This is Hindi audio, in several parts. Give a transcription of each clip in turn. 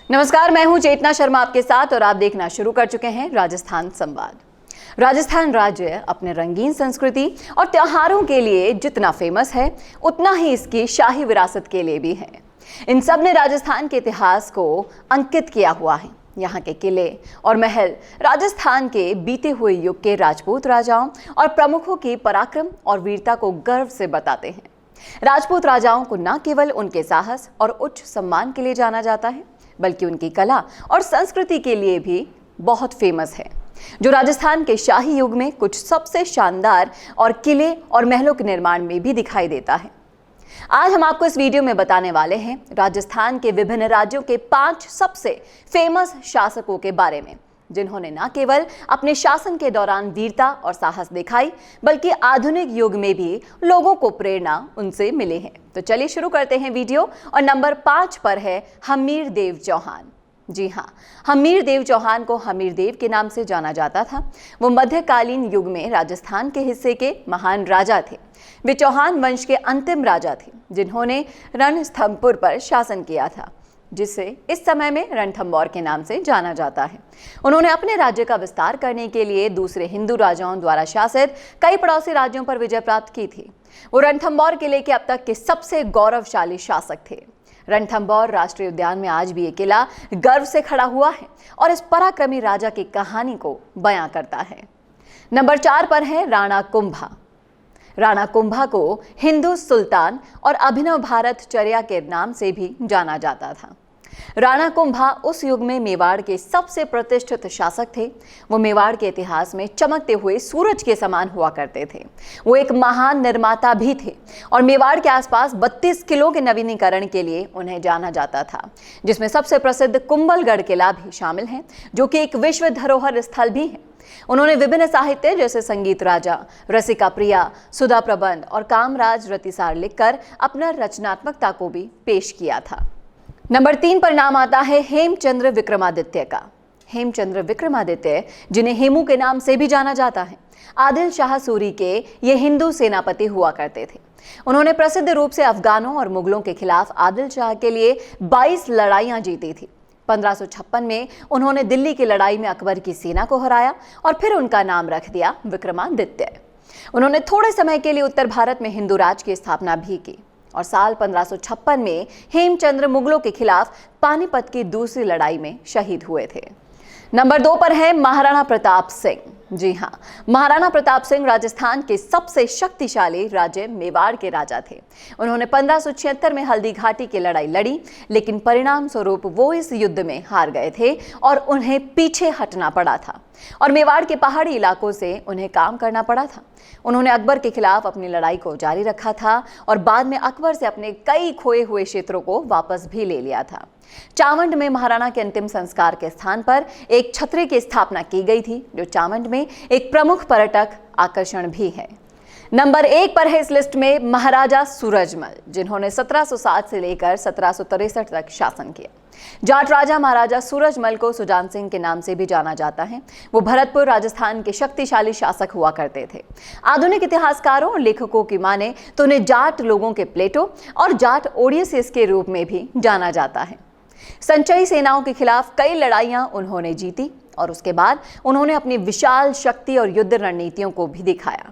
नमस्कार, मैं हूं चेतना शर्मा आपके साथ और आप देखना शुरू कर चुके हैं राजस्थान संवाद। राजस्थान राज्य अपने रंगीन संस्कृति और त्योहारों के लिए जितना फेमस है, उतना ही इसकी शाही विरासत के लिए भी है। इन सब ने राजस्थान के इतिहास को अंकित किया हुआ है। यहाँ के किले और महल राजस्थान के बीते हुए युग के राजपूत राजाओं और प्रमुखों की पराक्रम और वीरता को गर्व से बताते हैं। राजपूत राजाओं को न केवल उनके साहस और उच्च सम्मान के लिए जाना जाता है, बल्कि उनकी कला और संस्कृति के लिए भी बहुत फेमस है, जो राजस्थान के शाही युग में कुछ सबसे शानदार और किले और महलों के निर्माण में भी दिखाई देता है। आज हम आपको इस वीडियो में बताने वाले हैं राजस्थान के विभिन्न राज्यों के 5 सबसे फेमस शासकों के बारे में, जिन्होंने न केवल अपने शासन के दौरान वीरता और साहस दिखाई, बल्कि आधुनिक युग में भी लोगों को प्रेरणा उनसे मिले हैं। तो चलिए शुरू करते हैं वीडियो। और नंबर 5 पर है हमीरदेव चौहान। जी हाँ, हमीरदेव चौहान को हमीरदेव के नाम से जाना जाता था। वो मध्यकालीन युग में राजस्थान के हिस्से के महान राजा थे। वे चौहान वंश के अंतिम राजा थे, जिन्होंने रणथंभौर पर शासन किया था, जिसे इस समय में रणथंभौर के नाम से जाना जाता है। उन्होंने अपने राज्य का विस्तार करने के लिए दूसरे हिंदू राजाओं द्वारा शासित कई पड़ोसी राज्यों पर विजय प्राप्त की थी। वो रणथंभौर किले के अब तक के सबसे गौरवशाली शासक थे। रणथंभौर राष्ट्रीय उद्यान में आज भी ये किला गर्व से खड़ा हुआ है और इस पराक्रमी राजा की कहानी को बयां करता है। नंबर 4 पर है राणा कुंभा। राणा कुंभा को हिंदू सुल्तान और अभिनव भारतचर्या के नाम से भी जाना जाता था। राणा कुंभा उस युग में मेवाड़ के सबसे प्रतिष्ठित शासक थे। वो मेवाड़ के इतिहास में चमकते हुए सूरज के समान हुआ करते थे। वो एक महान निर्माता भी थे और मेवाड़ के आसपास 32 किलों के नवीनीकरण के लिए उन्हें जाना जाता था, जिसमें सबसे प्रसिद्ध कुंभलगढ़ किला भी शामिल है, जो कि एक विश्व धरोहर स्थल भी है। उन्होंने विभिन्न साहित्य जैसे संगीत राजा, रसिका प्रिया, सुधा प्रबंध और कामराज रतिसार लिखकर अपना रचनात्मकता को भी पेश किया था। नंबर 3 पर नाम आता है हेमचंद्र विक्रमादित्य का। हेमचंद्र विक्रमादित्य, जिन्हें हेमू के नाम से भी जाना जाता है, आदिल शाह सूरी के ये हिंदू सेनापति हुआ करते थे। उन्होंने प्रसिद्ध रूप से अफगानों और मुगलों के खिलाफ आदिल शाह के लिए 22 लड़ाइयां जीती थी। 1556 में उन्होंने दिल्ली की लड़ाई में अकबर की सेना को हराया और फिर उनका नाम रख दिया विक्रमादित्य। उन्होंने थोड़े समय के लिए उत्तर भारत में हिंदू राज की स्थापना भी की और साल 1556 में हेमचंद्र मुगलों के खिलाफ पानीपत की दूसरी लड़ाई में शहीद हुए थे। नंबर 2 पर है महाराणा प्रताप सिंह। जी हाँ, महाराणा प्रताप सिंह राजस्थान के सबसे शक्तिशाली राज्य मेवाड़ के राजा थे। उन्होंने 1576 में हल्दी घाटी की लड़ाई लड़ी, लेकिन परिणाम स्वरूप वो इस युद्ध में हार गए थे और उन्हें पीछे हटना पड़ा था और मेवाड़ के पहाड़ी इलाकों से उन्हें काम करना पड़ा था। उन्होंने अकबर के खिलाफ अपनी लड़ाई को जारी रखा था और बाद में अकबर से अपने कई खोए हुए क्षेत्रों को वापस भी ले लिया था। चावंड में महाराणा के अंतिम संस्कार के स्थान पर एक छतरी की स्थापना की गई थी, जो चावंड में एक प्रमुख पर्यटक आकर्षण भी है। नंबर 1 पर है इस लिस्ट में महाराजा सूरजमल, जिन्होंने 1760 से लेकर 1763 तक शासन किया। जाट राजा महाराजा सूरजमल को सुजान सिंह के नाम से भी जाना जाता है। वो भरतपुर राजस्थान के शक्तिशाली शासक हुआ करते थे। आधुनिक इतिहासकारों और लेखकों की माने तो उन्हें जाट लोगों के प्लेटो और जाट ओडियसिस के रूप में भी जाना जाता है। संचयी सेनाओं के खिलाफ कई लड़ाइयां उन्होंने जीती और उसके बाद उन्होंने अपनी विशाल शक्ति और युद्ध रणनीतियों को भी दिखाया।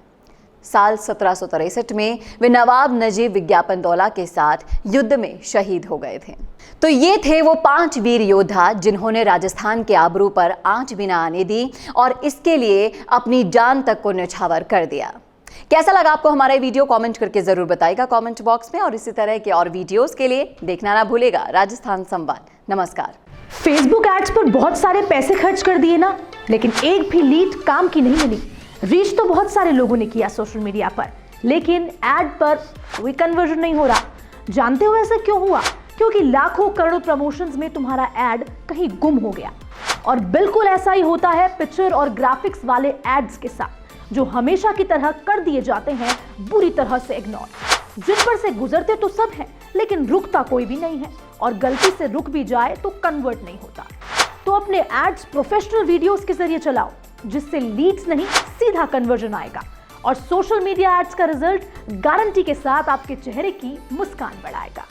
साल 1763 में वे नवाब नजीब विज्ञापन दौला के साथ युद्ध में शहीद हो गए थे। तो ये थे वो 5 वीर योद्धा, जिन्होंने राजस्थान के आबरू पर आंच भी ना आने दी और इसके लिए अपनी जान तक को न्यौछावर कर दिया। कैसा लगा आपको हमारा ये वीडियो? कमेंट करके जरूर बताइएगा कमेंट बॉक्स में, और इसी तरह के और वीडियोस के लिए देखना ना भूलेगा राजस्थान संवाद। नमस्कार। फेसबुक एड्स पर बहुत सारे पैसे खर्च कर दिए ना, लेकिन एक भी लीड काम की नहीं मिली। रीच तो बहुत सारे लोगों ने किया सोशल मीडिया पर, लेकिन एड पर कोई कन्वर्जन नहीं हो रहा। जानते हो ऐसा क्यों हुआ? क्योंकि लाखों करोड़ों प्रमोशंस में तुम्हारा एड कहीं गुम हो गया। और बिल्कुल ऐसा ही होता है पिक्चर और ग्राफिक्स वाले एड्स के साथ, जो हमेशा की तरह कर दिए जाते हैं बुरी तरह से इग्नोर। जिन पर से गुजरते तो सब हैं, लेकिन रुकता कोई भी नहीं है, और गलती से रुक भी जाए तो कन्वर्ट नहीं होता। तो अपने एड्स प्रोफेशनल वीडियोस के जरिए चलाओ, जिससे लीड्स नहीं सीधा कन्वर्जन आएगा, और सोशल मीडिया एड्स का रिजल्ट गारंटी के साथ आपके चेहरे की मुस्कान बढ़ाएगा।